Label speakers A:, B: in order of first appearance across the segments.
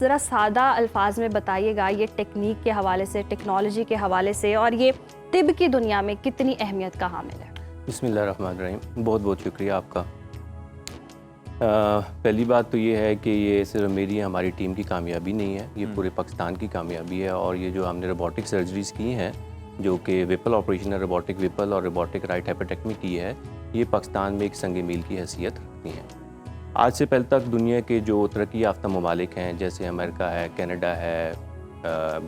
A: ذرا سادہ الفاظ میں بتائیے گا یہ ٹیکنیک کے حوالے سے، ٹیکنالوجی کے حوالے سے، اور یہ طب کی دنیا میں کتنی اہمیت کا حامل ہے؟
B: بسم اللہ الرحمن الرحیم، بہت بہت شکریہ آپ کا۔ پہلی بات تو یہ ہے کہ یہ صرف میری ہماری ٹیم کی کامیابی نہیں ہے، یہ پورے پاکستان کی کامیابی ہے، اور یہ جو ہم نے روبوٹک سرجریز کی ہیں جو کہ وپل آپریشن ہے، روبوٹک وپل اور روبوٹک رائٹ ہیپیٹیکٹمی کی ہے، یہ پاکستان میں ایک سنگ میل کی حیثیت رکھتی ہیں۔ آج سے پہلے تک دنیا کے جو ترقی یافتہ ممالک ہیں جیسے امریکہ ہے، کینیڈا ہے،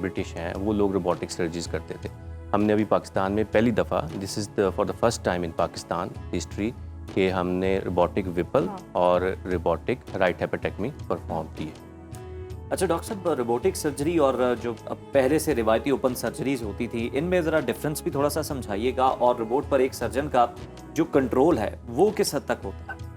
B: برٹش ہیں، وہ لوگ روبوٹک سرجریز کرتے تھے۔ ہم نے ابھی پاکستان میں پہلی دفعہ، this is for the first time in Pakistan history, کہ ہم نے روبوٹک وپل اور روبوٹک رائٹ ہیپیٹیکٹمی پرفارم کی ہے۔
C: اچھا ڈاکٹر صاحب، روبوٹک سرجری اور جو پہلے سے روایتی اوپن سرجریز ہوتی تھی، ان میں ذرا ڈفرینس بھی تھوڑا سا سمجھائیے گا، اور روبوٹ پر ایک سرجن کا جو کنٹرول ہے وہ کس حد تک ہوتا ہے؟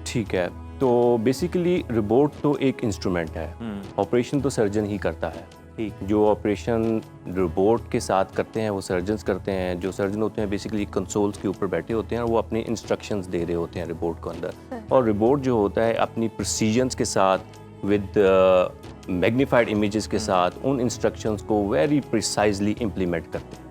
B: ٹھیک ہے، تو بیسیکلی روبوٹ تو ایک انسٹرومنٹ ہے، آپریشن تو سرجن ہی کرتا ہے۔ جو آپریشن روبوٹ کے ساتھ کرتے ہیں وہ سرجنز کرتے ہیں۔ جو سرجن ہوتے ہیں بیسیکلی کنسولز کے اوپر بیٹھے ہوتے ہیں اور وہ اپنے انسٹرکشنز دے رہے ہوتے ہیں روبوٹ کو اندر، اور روبوٹ جو ہوتا ہے اپنی پروسیجنز کے ساتھ ود میگنیفائڈ امیجز کے ساتھ ان انسٹرکشنز کو ویری پریسائزلی امپلیمنٹ کرتے ہیں۔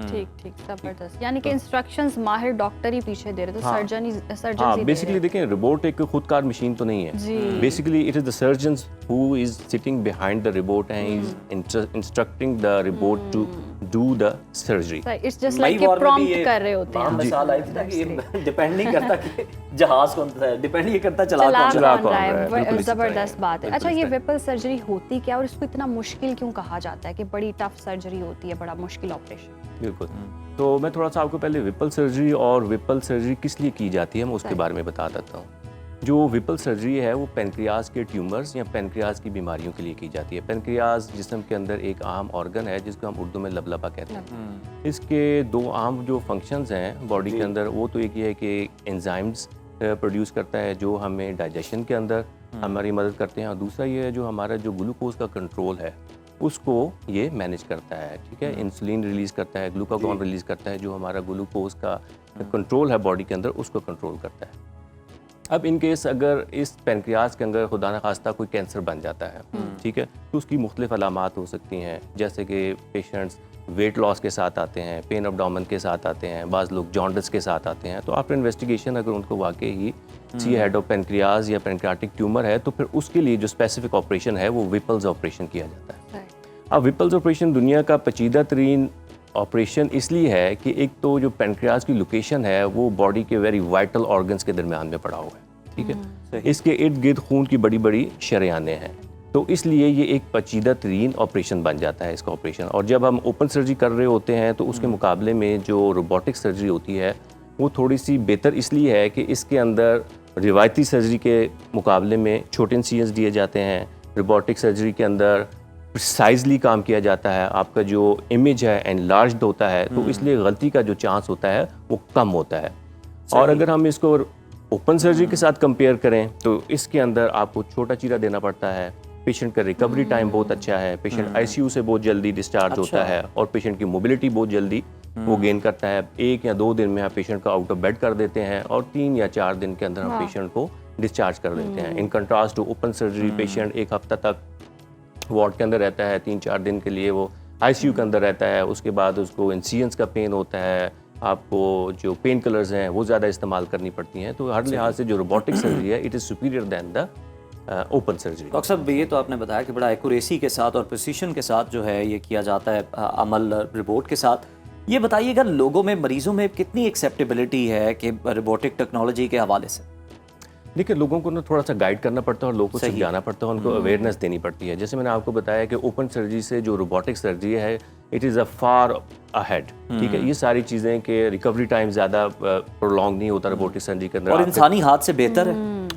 A: ٹھیک زبردست، یعنی کہ انسٹرکشنز ماہر ڈاکٹر ہی پیچھے دے رہے، تو سرجن ہی
B: بیسیکلی دیکھیں روبوٹ ایک خود کار مشین تو نہیں ہے، basically it is the surgeons who is sitting behind the robot and is instructing the robot to do the surgery.
A: It's just like کہ پرومپٹ کر رہے ہوتے ہیں۔
C: مثال آئی تھی نا کہ یہ ڈیپینڈ نہیں کرتا کہ جہاز کون سا ہے، ڈیپینڈ یہ کرتا چلا
A: کون رہا ہے۔ زبردست بات ہے۔ اچھا، یہ وپل سرجری ہوتی کیا اور اس کو اتنا مشکل کیوں کہا جاتا ہے کہ بڑی ٹف سرجری ہوتی ہے، بڑا مشکل آپریشن؟
B: بالکل، تو میں تھوڑا سا آپ کو پہلے وپل سرجری اور وپل سرجری کس لیے کی جاتی ہے میں اس کے بارے میں بتا دیتا ہوں۔ جو وپل سرجری ہے وہ پینکریاز کے ٹیومرز یا پینکریاز کی بیماریوں کے لیے کی جاتی ہے۔ پینکریاز جسم کے اندر ایک عام آرگن ہے جس کو ہم اردو میں لبلبا کہتے ہیں۔ اس کے دو عام جو فنکشنز ہیں باڈی کے اندر، وہ تو ایک یہ ہے کہ انزائمز پروڈیوس کرتا ہے جو ہمیں ڈائجیشن کے اندر ہماری مدد کرتے ہیں، اور دوسرا یہ ہے جو ہمارا جو گلوکوز کا کنٹرول ہے اس کو یہ مینیج کرتا ہے، ٹھیک ہے، انسولین ریلیز کرتا ہے، گلوکاگون ریلیز کرتا ہے، جو ہمارا گلوکوز کا کنٹرول ہے باڈی کے اندر اس کو کنٹرول کرتا ہے۔ اب ان کیس اگر اس پینکریاز کے اندر خدا نخواستہ کوئی کینسر بن جاتا ہے، ٹھیک ہے، تو اس کی مختلف علامات ہو سکتی ہیں، جیسے کہ پیشنٹس ویٹ لاس کے ساتھ آتے ہیں، پین ابڈومن کے ساتھ آتے ہیں، بعض لوگ جانڈس کے ساتھ آتے ہیں، تو آفٹر انویسٹیگیشن اگر ان کو واقعی ہی سی ہیڈ آف پینکریاز یا پینکریاٹک ٹیومر ہے تو پھر اس کے لیے جو اسپیسیفک آپریشن ہے وہ وپلز آپریشن کیا جاتا ہے۔ اب وپلز آپریشن دنیا کا پیچیدہ ترین آپریشن اس لیے ہے کہ ایک تو جو پینکریاز کی لوکیشن ہے وہ باڈی کے ویری وائٹل آرگنز کے درمیان میں پڑا ہوا ہے، ٹھیک ہے، اس کے ارد گرد خون کی بڑی بڑی شریانیں ہیں، تو اس لیے یہ ایک پیچیدہ ترین آپریشن بن جاتا ہے اس کا آپریشن۔ اور جب ہم اوپن سرجری کر رہے ہوتے ہیں تو اس کے مقابلے میں جو روبوٹک سرجری ہوتی ہے وہ تھوڑی سی بہتر اس لیے ہے کہ اس کے اندر روایتی سرجری کے مقابلے میں چھوٹے انسیجنز دیے جاتے ہیں، روبوٹک سرجری کے اندر پریسائزلی کام کیا جاتا ہے، آپ کا جو امیج ہے انلارجڈ ہوتا ہے، تو اس لیے غلطی کا جو چانس ہوتا ہے وہ کم ہوتا ہے۔ اور اگر ہم اس کو اوپن سرجری کے ساتھ کمپیئر کریں تو اس کے اندر آپ کو چھوٹا چیرا دینا پڑتا ہے، پیشنٹ کا ریکوری ٹائم بہت اچھا ہے، پیشنٹ آئی سی یو سے بہت جلدی ڈسچارج ہوتا ہے، اور پیشنٹ کی موبلٹی بہت جلدی وہ گین کرتا ہے۔ 1 یا 2 دن میں آپ پیشنٹ کو آؤٹ آف بیڈ کر دیتے ہیں، اور 3 یا 4 دن کے اندر ہم پیشنٹ کو ڈسچارج کر دیتے ہیں۔ In contrast to open surgery patient 1 ہفتہ تک وارڈ کے اندر رہتا ہے، 3-4 دن کے لیے وہ آئی سی یو کے اندر رہتا ہے، اس کے بعد اس کو انسیجنز کا پین ہوتا ہے، آپ کو جو پین کلرز ہیں وہ زیادہ استعمال کرنی پڑتی ہیں، تو ہر لحاظ سے جو روبوٹک سرجری ہے it is superior than the open surgery.
C: Doctor صاحب، یہ تو آپ نے بتایا کہ بڑا ایکوریسی کے ساتھ اور پریسیشن کے ساتھ جو ہے یہ کیا جاتا ہے عمل روبوٹ کے ساتھ۔ یہ بتائیے گا لوگوں میں، مریضوں میں کتنی ایکسیپٹیبلٹی ہے کہ روبوٹک ٹیکنالوجی کے حوالے سے؟
B: دیکھیں، لوگوں کو تھوڑا سا گائیڈ کرنا پڑتا ہے اور لوگوں کو سمجھانا پڑتا ہے، ان کو اویئرنیس دینی پڑتی ہے۔ جیسے میں نے آپ کو بتایا کہ اوپن سرجری سے جو روبوٹک سرجری ہے it is a for ahead, ٹھیک ہے، یہ ساری چیزیں کہ ریکوری ٹائم زیادہ پرولونگ نہیں ہوتا روبوٹک سرجری کے اندر،
C: اور انسانی ہاتھ سے بہتر ہے۔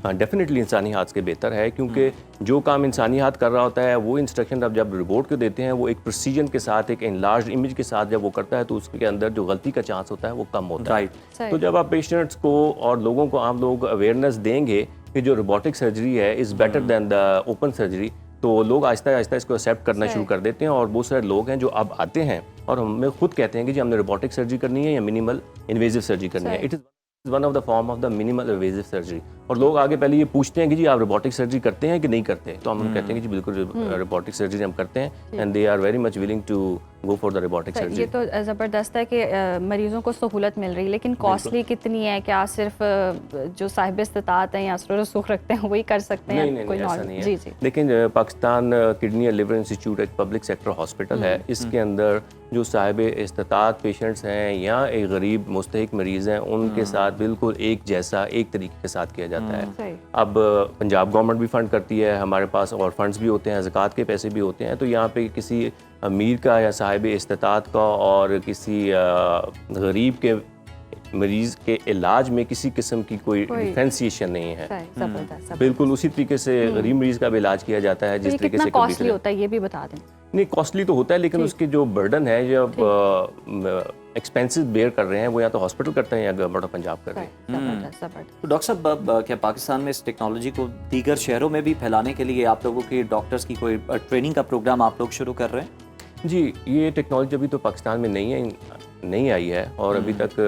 B: ہاں، ڈیفینیٹلی انسانی ہاتھ سے بہتر ہے، کیونکہ جو کام انسانی ہاتھ کر رہا ہوتا ہے وہ انسٹرکشن اب جب روبوٹ کو دیتے ہیں وہ ایک پروسیجن کے ساتھ، ایک انلارجڈ امیج کے ساتھ جب وہ کرتا ہے تو اس کے اندر جو غلطی کا چانس ہوتا ہے وہ کم ہوتا ہے۔ تو جب آپ پیشنٹس کو اور لوگوں کو، عام لوگ اویئرنیس دیں گے کہ جو روبوٹک سرجری ہے is better than the open surgery, تو لوگ آہستہ آہستہ اس کو ایکسیپٹ کرنا شروع کر دیتے ہیں، اور بہت سارے لوگ ہیں جو اب آتے ہیں اور ہمیں خود کہتے ہیں کہ جی ہم نے روبوٹک سرجری کرنی ہے یا منیمل انویزو سرجری کرنی ہے۔ It is one of the form of the minimal invasive surgery, اور لوگ آگے پہلے یہ پوچھتے ہیں کہ جی آپ روبوٹک سرجری کرتے ہیں کہ نہیں کرتے, تو ہم انہیں کہتے ہیں کہ جی بالکل روبوٹک سرجری ہم کرتے ہیں, and they are very much willing to go for the robotic surgery.
A: یہ تو زبردست ہے کہ مریضوں کو سہولت مل رہی ہے, لیکن کاسٹلی کتنی ہے؟ کیا صرف جو صاحب استطاعت ہیں یا اثر و رسوخ رکھتے ہیں وہی کر سکتے ہیں؟
B: نہیں
A: کوئی
B: ایسا نہیں ہے.
A: جی جی.
B: لیکن Pakistan kidney and liver institute ایک پبلک سیکٹر ہاسپٹل ہے, اس کے اندر جو صاحب استطاعت پیشنٹس ہیں یا ایک غریب مستحق مریض ہیں ان کے ساتھ بالکل ایک جیسا ایک طریقے کے ساتھ کیا جاتا ہے. اب پنجاب گورنمنٹ بھی فنڈ کرتی ہے, ہمارے پاس اور فنڈز بھی ہوتے ہیں, زکوٰۃ کے پیسے بھی ہوتے ہیں, تو یہاں پہ کسی امیر کا یا صاحب استطاعت کا اور کسی غریب کے مریض کے علاج میں کسی قسم کی کوئی ڈیفرینسیشن نہیں ہے. بالکل اسی طریقے سے غریب مریض کا بھی علاج کیا جاتا ہے جس طریقے سے.
A: کتنا کاسٹلی ہوتا ہے یہ بھی بتا دیں.
B: نہیں کاسٹلی تو ہوتا ہے, لیکن اس کے جو برڈن ہے جو ایکسپینسز بیئر کر رہے ہیں وہ یا تو ہاسپٹل کرتے ہیں یا گورنمنٹ آف پنجاب کر رہے ہیں.
C: تو ڈاکٹر صاحب کیا پاکستان میں اس ٹیکنالوجی کو دیگر شہروں میں بھی پھیلانے کے لیے آپ لوگوں کی ڈاکٹرز کی کوئی ٹریننگ کا پروگرام آپ لوگ شروع کر رہے ہیں؟
B: جی یہ ٹیکنالوجی ابھی تو پاکستان میں نہیں آئی ہے, اور ابھی تک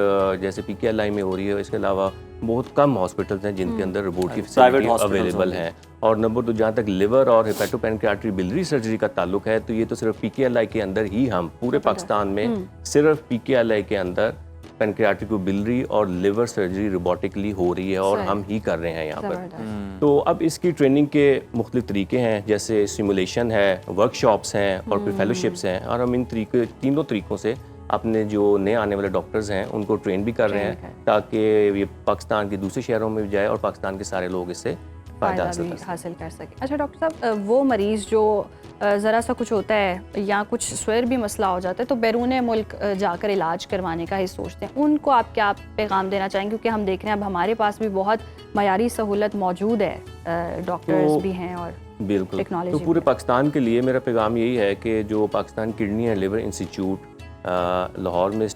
B: جیسے پی کے ایل آئی میں ہو رہی ہے, اس کے علاوہ بہت کم ہاسپٹلز ہیں جن کے اندر روبوٹ کی فیسلٹی اویلیبل ہے. اور نمبر 2 جہاں تک لیور اور ہیپیٹو پینکریاٹری بلری سرجری کا تعلق ہے تو یہ تو صرف پی کے ایل آئی کے اندر ہی, ہم پورے پاکستان میں صرف پی کے ایل آئی کے اندر پینکریاٹک بلری اور لیور سرجری روبوٹکلی ہو رہی ہے اور ہم ہی کر رہے ہیں یہاں پر. تو اب اس کی ٹریننگ کے مختلف طریقے ہیں, جیسے سیمولیشن ہے, ورک شاپس ہیں اور پھر فیلوشپس ہیں, اور ہم ان تینوں طریقوں سے اپنے جو نئے آنے والے ڈاکٹرز ہیں ان کو ٹرین بھی کر رہے ہیں تاکہ یہ پاکستان کے دوسرے شہروں میں بھی جائے اور پاکستان کے سارے لوگ اس سے فائدہ
A: حاصل کر سکیں. اچھا ڈاکٹر صاحب, وہ مریض جو ذرا سا کچھ ہوتا ہے یا کچھ سوئر بھی مسئلہ ہو جاتا ہے تو بیرون ملک جا کر علاج کروانے کا ہی سوچتے ہیں, ان کو آپ کیا پیغام دینا چاہیں؟ کیونکہ ہم دیکھ رہے ہیں اب ہمارے پاس بھی بہت معیاری سہولت موجود ہے, ڈاکٹرز بھی ہیں اور
B: بالکل.
A: ٹیکنالوجی.
B: تو پورے پاکستان کے لیے میرا پیغام یہی ہے کہ جو Pakistan kidney and liver institute Lahore میں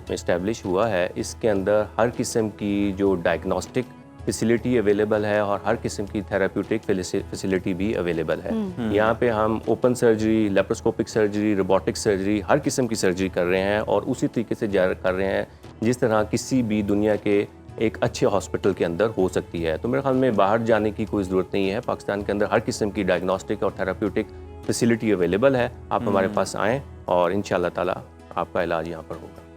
B: اسٹیبلش ہوا ہے, اس کے اندر ہر قسم کی جو ڈائگنوسٹک فیسلٹی اویلیبل ہے اور ہر قسم کی تھراپیوٹک فیسلٹی بھی اویلیبل ہے. یہاں پہ ہم open surgery, laparoscopic surgery, robotic surgery, ہر قسم کی سرجری کر رہے ہیں اور اسی طریقے سے کر رہے ہیں جس طرح کسی بھی دنیا کے ایک اچھے ہاسپٹل کے اندر ہو سکتی ہے. تو میرے خیال میں باہر جانے کی کوئی ضرورت نہیں ہے, پاکستان کے اندر ہر قسم کی ڈائگنوسٹک اور تھراپیوٹک فیسلٹی اویلیبل ہے. آپ ہمارے پاس آئیں اور انشاءاللہ تعالی آپ کا علاج یہاں پر ہوگا.